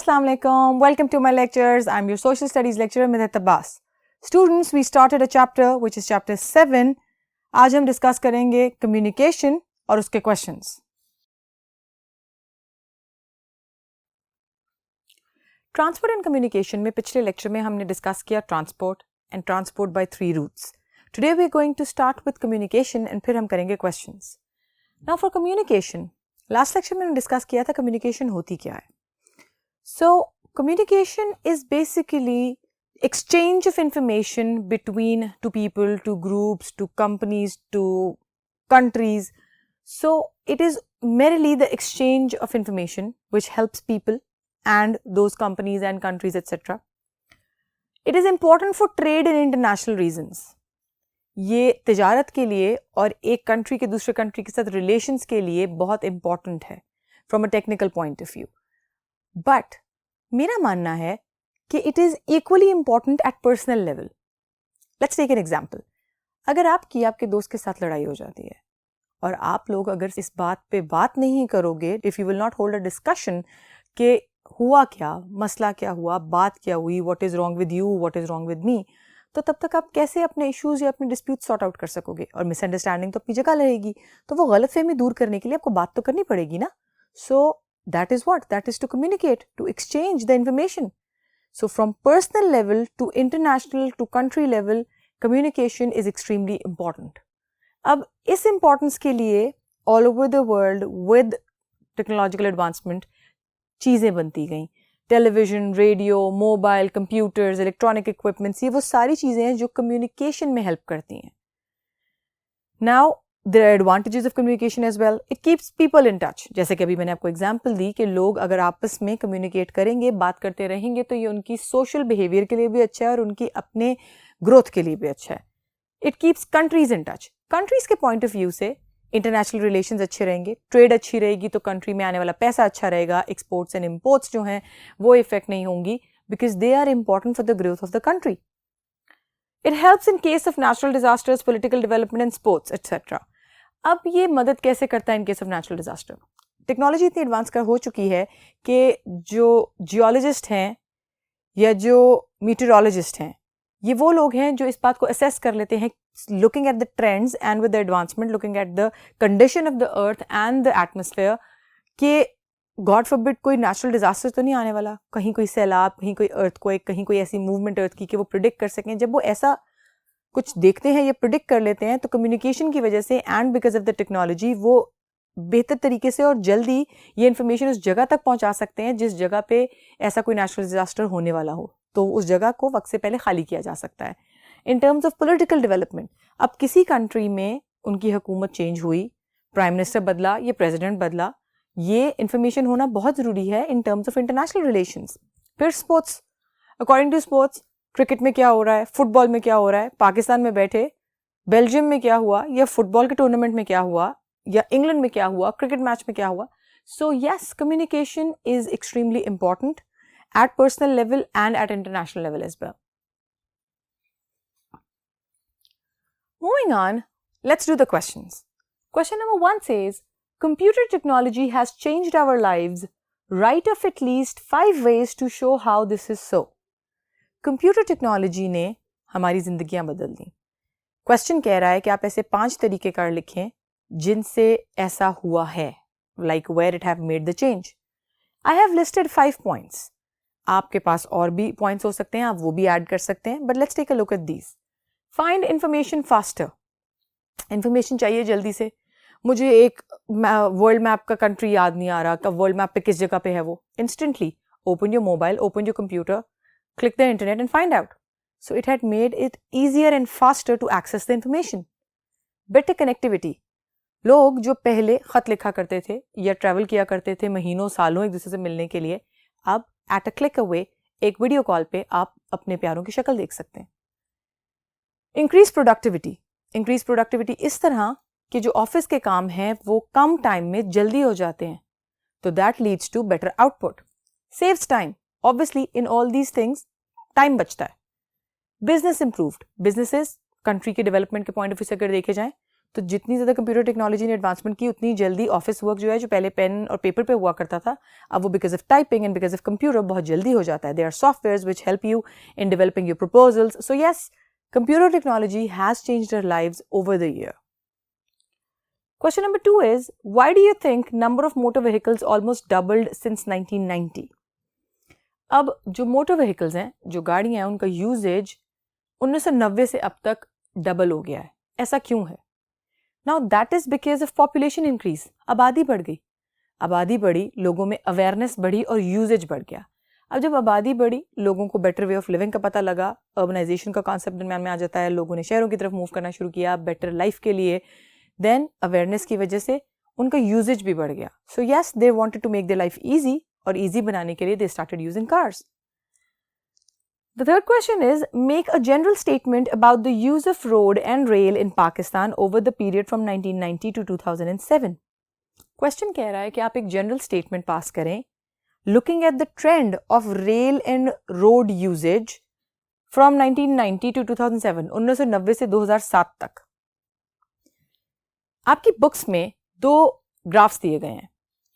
Assalamu alaikum. Welcome to my lectures. I'm your social studies lecturer Midhat Abbas. Students, we started a chapter which is chapter 7. आज हम discuss करेंगे communication और उसके questions. Transport and communication में पिछले lecture में हमने discuss किया transport and transport by 3 routes. Today we are going to start with communication and फिर हम करेंगे questions. Now for communication, last lecture में हमने डिस्कस किया था communication होती क्या है. So communication is basically exchange of information between two people, two groups, two companies, two countries. So it is merely the exchange of information which helps people and those companies and countries, etc. It is important for trade and international reasons. ये तिजारत के लिए और एक country के दूसरे country के साथ रिलेशंस के लिए बहुत इंपॉर्टेंट है from a technical point of view. But मेरा मानना है कि it is equally important at personal level. Let's take an example. अगर आपके दोस्त के साथ लड़ाई हो जाती है और आप लोग अगर इस बात पे बात नहीं करोगे, if you will not hold a discussion कि हुआ क्या, मसला क्या हुआ, बात क्या हुई, what is wrong with you, what is wrong with me, तो तब तक आप कैसे अपने इश्यूज या अपने डिस्प्यूट सॉर्ट आउट कर सकोगे. और मिसअंडरस्टैंडिंग तो अपनी जगह रहेगी, तो वो गलतफहमी दूर करने के लिए आपको बात तो करनी पड़ेगी ना. सो that is what? That is to communicate, to exchange the information. So from personal level to international to country level, communication is extremely important. अब इस importance के लिए all over the world with technological advancement चीज़ें बनती गई. Television, radio, mobile, computers, electronic equipments, ये वो सारी चीज़ें हैं जो कम्युनिकेशन में हेल्प करती हैं. Now there are advantages of communication as well. It keeps people in touch. जैसे कि अभी मैंने आपको एग्जाम्पल दी कि लोग अगर आपस में कम्युनिकेट करेंगे, बात करते रहेंगे, तो ये उनकी सोशल बिहेवियर के लिए भी अच्छा है और उनकी अपने ग्रोथ के लिए भी अच्छा है. It keeps countries in touch. Countries के पॉइंट ऑफ व्यू से इंटरनेशनल रिलेशंस अच्छे रहेंगे, ट्रेड अच्छी रहेगी तो कंट्री में आने वाला पैसा अच्छा रहेगा, एक्सपोर्ट्स एंड इम्पोर्ट्स जो हैं वो इफेक्ट नहीं होंगी because they are important for the growth of the country. It helps in case of natural disasters, political development and sports etcetera. अब ये मदद कैसे करता है in case of natural disaster. Technology इतनी एडवांस कर हो चुकी है कि जो जियोलॉजिस्ट हैं या जो मीटेरोलॉजिस्ट हैं, ये वो लोग हैं जो इस बात को असेस कर लेते हैं looking at the trends and with the advancement looking at the condition of the earth and the atmosphere कि गॉड फॉरबिड कोई नेचुरल डिजास्टर तो नहीं आने वाला, कहीं कोई सैलाब, कहीं कोई अर्थक्वेक, कहीं कोई ऐसी मूवमेंट अर्थ की कि वो प्रिडिक्ट कर सकें. जब वो ऐसा कुछ देखते हैं या प्रिडिक्ट कर लेते हैं तो कम्युनिकेशन की वजह से and because of the technology वो बेहतर तरीके से और जल्दी ये इन्फॉर्मेशन उस जगह तक पहुंचा सकते हैं जिस जगह पे ऐसा कोई नेचुरल डिजास्टर होने वाला हो, तो उस जगह को वक्त से पहले खाली किया जा सकता है. In terms of political development, अब किसी कंट्री में उनकी हुकूमत चेंज हुई, प्राइम मिनिस्टर बदला, ये प्रेसिडेंट बदला, ये इन्फॉर्मेशन होना बहुत ज़रूरी है in terms of international relations. फिर sports, according to sports, cricket में क्या हो रहा है, फुटबॉल में क्या हो रहा है, पाकिस्तान में बैठे बेल्जियम में क्या हुआ, या फुटबॉल के टूर्नामेंट में क्या हुआ, या इंग्लैंड में क्या हुआ, क्रिकेट मैच में क्या हुआ. So yes, communication is extremely important at personal level and at international level as well. Moving on, let's do the questions. Question number 1 says, computer technology has changed our lives. Write of at least 5 ways to show how this is so. Computer technology ने हमारी जिंदगियां बदल दी. Question कह रहा है कि आप ऐसे 5 तरीक़ेकार लिखें जिनसे ऐसा हुआ है, like where it have made the change. I have listed 5 points. आपके पास और भी पॉइंट्स हो सकते हैं, आप वो भी ऐड कर सकते हैं, but let's take a look at these. Find information faster. Information चाहिए जल्दी से. मुझे एक वर्ल्ड मैप का कंट्री याद नहीं आ रहा, कब वर्ल्ड मैप पे किस जगह पे है वो. Instantly open your mobile, open your computer, click the internet and find out. So it had made it easier and faster to access the information. Better connectivity. लोग जो पहले खत लिखा करते थे या ट्रैवल किया करते थे महीनों सालों एक दूसरे से मिलने के लिए, अब at a click away एक वीडियो कॉल पे आप अपने प्यारों की शक्ल देख सकते हैं. Increase productivity. Increase productivity इस तरह कि जो ऑफिस के काम हैं वो कम टाइम में जल्दी हो जाते हैं, तो that leads to better output. Saves time. Obviously, in all these things, time बचता है. Business improved. बिजनेसेस कंट्री के डेवलपमेंट के पॉइंट ऑफ व्यू से अगर देखे जाएं तो जितनी ज़्यादा कंप्यूटर टेक्नोलॉजी ने एडवांसमेंट की उतनी जल्दी ऑफिस वर्क जो है जो पहले पेन और पेपर पे हुआ करता था अब वो because of typing and because of computer बहुत जल्दी हो जाता है. There are softwares which help you in developing your proposals. So yes, computer technology has changed our lives over the year. Question number 2 is, why do you think number of motor vehicles almost doubled since 1990? अब जो motor vehicles हैं, जो गाड़ियां हैं, उनका usage 1990 से अब तक डबल हो गया है. ऐसा क्यों है? Now that is because of population increase. आबादी बढ़ गई, आबादी बढ़ी, लोगों में अवेयरनेस बढ़ी और यूजेज बढ़ गया. अब जब आबादी बढ़ी, लोगों को बेटर वे ऑफ लिविंग का पता लगा, अर्बनाइजेशन का कॉन्सेप्ट में आ जाता है, लोगों ने शहरों की तरफ मूव करना शुरू किया बेटर लाइफ के लिए. देन अवेयरनेस की वजह से उनका यूजेज भी बढ़ गया. So yes, they wanted to make their life easy, और ईजी बनाने के लिए they started using cars. The third question is, make a general statement about the use of road and rail in Pakistan over the period from 1990 to 2007. Question कह रहा है कि आप एक general statement पास करें looking at the trend of rail and road usage from 1990 to 2007, 1990 से 2007 तक. आपकी बुक्स में 2 ग्राफ्स दिए गए हैं.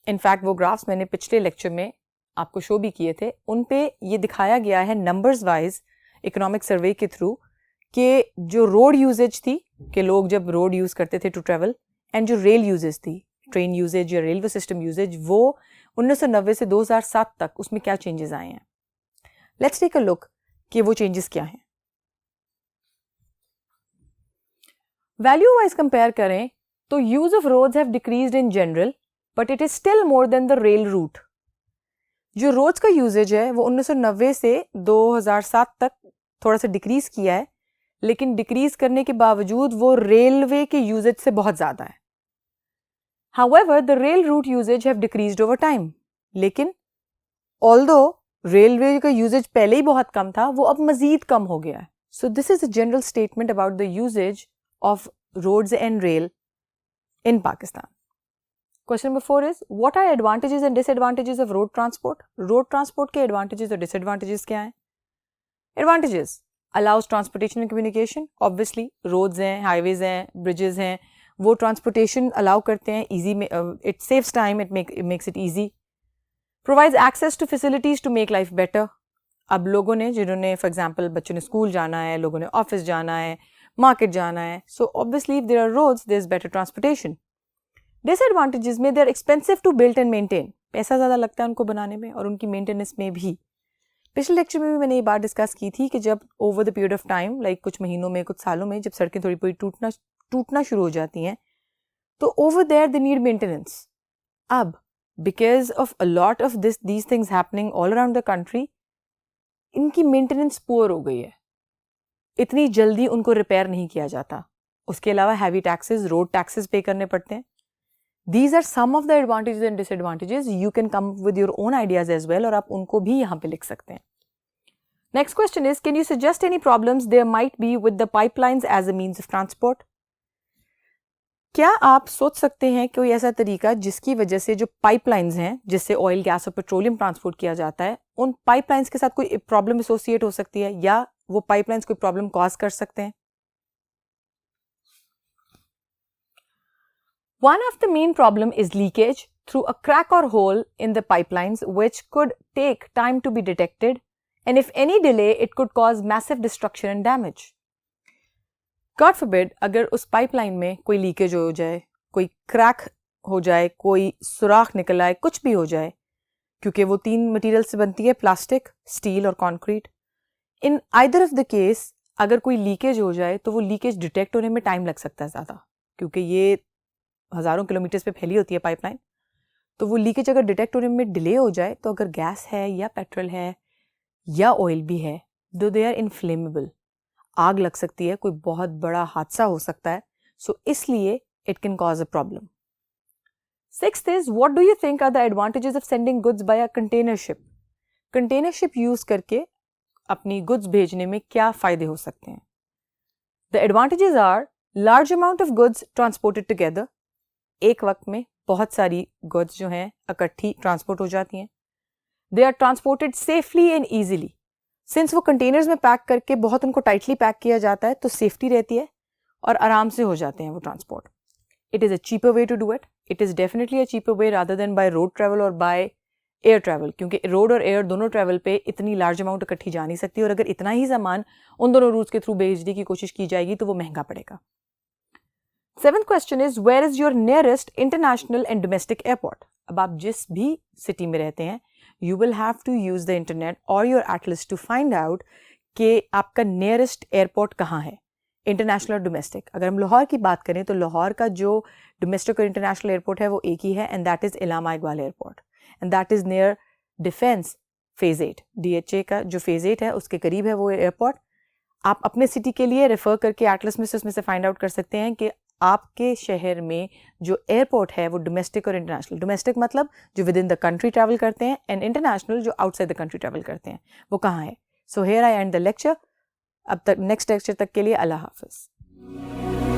इनफैक्ट वो ग्राफ्स मैंने पिछले लेक्चर में आपको शो भी किए थे. उन पे ये दिखाया गया है नंबर्स वाइज इकोनॉमिक सर्वे के थ्रू कि जो रोड यूजेज थी, कि लोग जब रोड यूज़ करते थे टू ट्रेवल, एंड जो रेल यूजेज थी, ट्रेन यूजेज या रेलवे सिस्टम यूजेज, वो 1990 से 2007 तक उसमें क्या चेंजेस आए हैं. लेट्स टेक अ लुक कि वो चेंजेस क्या हैं. वैल्यू वाइज कंपेयर करें तो use of roads have decreased in general, but it is still more than the rail route. जो रोड्स का यूजेज है वो 1990 से 2007 तक थोड़ा सा डिक्रीज किया है, लेकिन डिक्रीज करने के बावजूद वो रेलवे के यूजेज से बहुत ज़्यादा है. However, the rail route usage have decreased over time. लेकिन although रेलवे का यूजेज पहले ही बहुत कम था, वो अब मजीद कम हो गया है. So this is a general statement about the usage of roads and rail in Pakistan. Question number 4 is, what are advantages and disadvantages of road transport? Road transport के advantages और disadvantages क्या हैं? Advantages allows transportation and communication. Obviously, roads हैं, highways हैं, bridges हैं, वो transportation allow करते हैं ईजी में. It saves time, it makes it easy. Provides access to facilities to make life better. अब लोगों ने, जिन्होंने फॉर एग्जांपल बच्चों ने स्कूल जाना है, लोगों ने ऑफिस जाना है, मार्केट जाना है, so obviously if there are roads there is better transportation. Disadvantages में, they are expensive to build and maintain. पैसा ज़्यादा लगता है उनको बनाने में और उनकी मेंटेनेंस में भी. पिछले लेक्चर में भी मैंने ये बात डिस्कस की थी कि जब over the period of time, like कुछ महीनों में, कुछ सालों में, जब सड़कें थोड़ी थोड़ी टूटना शुरू हो जाती हैं, तो over there they need maintenance. अब because of a lot of these things happening all around the country, इनकी मेंटेनेंस पुअर हो गई है, इतनी जल्दी उनको रिपेयर नहीं किया जाता. उसके अलावा हैवी टैक्सेस, रोड टैक्सेस पे करने पड़ते हैं. These are some of the advantages and disadvantages. You can come with your own ideas as well, और आप उनको भी यहाँ पे लिख सकते हैं. Next question is, can you suggest any problems there might be with the pipelines as a means of transport? क्या आप सोच सकते हैं कोई ऐसा तरीका जिसकी वजह से जो पाइपलाइंस हैं, जिससे ऑयल, गैस और पेट्रोलियम ट्रांसपोर्ट किया जाता है, उन पाइपलाइंस के साथ कोई प्रॉब्लम एसोसिएट हो सकती है, या वो पाइपलाइंस कोई प्रॉब्लम कॉज कर सकते हैं? One of the main problem is leakage through a crack or hole in the pipelines, which could take time to be detected, and if any delay, it could cause massive destruction and damage. God forbid, अगर उस pipeline में कोई leakage हो जाए, कोई crack हो जाए, कोई सुराख निकल आए, कुछ भी हो जाए, क्योंकि वो 3 मटेरियल से बनती है, प्लास्टिक, स्टील और concrete. In either of the case अगर कोई लीकेज हो जाए तो वो लीकेज डिटेक्ट होने में टाइम लग सकता है ज़्यादा, क्योंकि ये हज़ारों किलोमीटर्स पे फैली होती है पाइपलाइन. तो वो लीकेज अगर डिटेक्ट होने में डिले हो जाए, तो अगर गैस है या पेट्रोल है या ऑयल भी है, दे आर इनफ्लेमेबल, आग लग सकती है, कोई बहुत बड़ा हादसा हो सकता है. सो इसलिए it can cause a problem. Sixth is, what do you think are the advantages of sending goods by a container ship? Container ship use करके अपनी गुड्स भेजने में क्या फायदे हो सकते हैं? The advantages are large amount of goods transported together. एक वक्त में बहुत सारी गुड्स जो हैं इकट्ठी ट्रांसपोर्ट हो जाती हैं. They are transported safely and easily. Since वो कंटेनर्स में पैक करके बहुत उनको टाइटली पैक किया जाता है, तो सेफ्टी रहती है. और आराम से हो जाते हैं वो transport. It is a cheaper way to do it. It is definitely a cheaper way rather than by road travel or by air travel. क्योंकि रोड और एयर दोनों ट्रैवल पे इतनी लार्ज अमाउंट इकट्ठी जा नहीं सकती और अगर इतना ही सामान उन दोनों रूट्स के थ्रू भेजने की कोशिश की जाएगी तो वो महंगा पड़ेगा. 7th question is where is your nearest international and domestic airport? अब आप जिस भी सिटी में रहते हैं you will have to use the internet or your atlas to find out कि आपका nearest airport कहाँ है, इंटरनेशनल और डोमेस्टिक. अगर हम लाहौर की बात करें तो लाहौर का जो डोमेस्टिक और इंटरनेशनल एयरपोर्ट है वो एक ही है and that is Allama Iqbal airport and that is near defence phase 8. DHA का जो फेज़ 8 है उसके करीब है वो एयरपोर्ट. आप अपने सिटी के लिए रेफ़र करके एटलस में से उसमें से फाइंड आउट कर सकते हैं कि आपके शहर में जो एयरपोर्ट है वो डोमेस्टिक और इंटरनेशनल. डोमेस्टिक मतलब जो with in the country travel करते हैं एंड इंटरनेशनल जो आउटसाइड द कंट्री ट्रैवल करते हैं वो कहाँ है. So here I and the lecture. अब तक नेक्स्ट लेक्चर तक के लिए अल्लाह हाफ़िज़.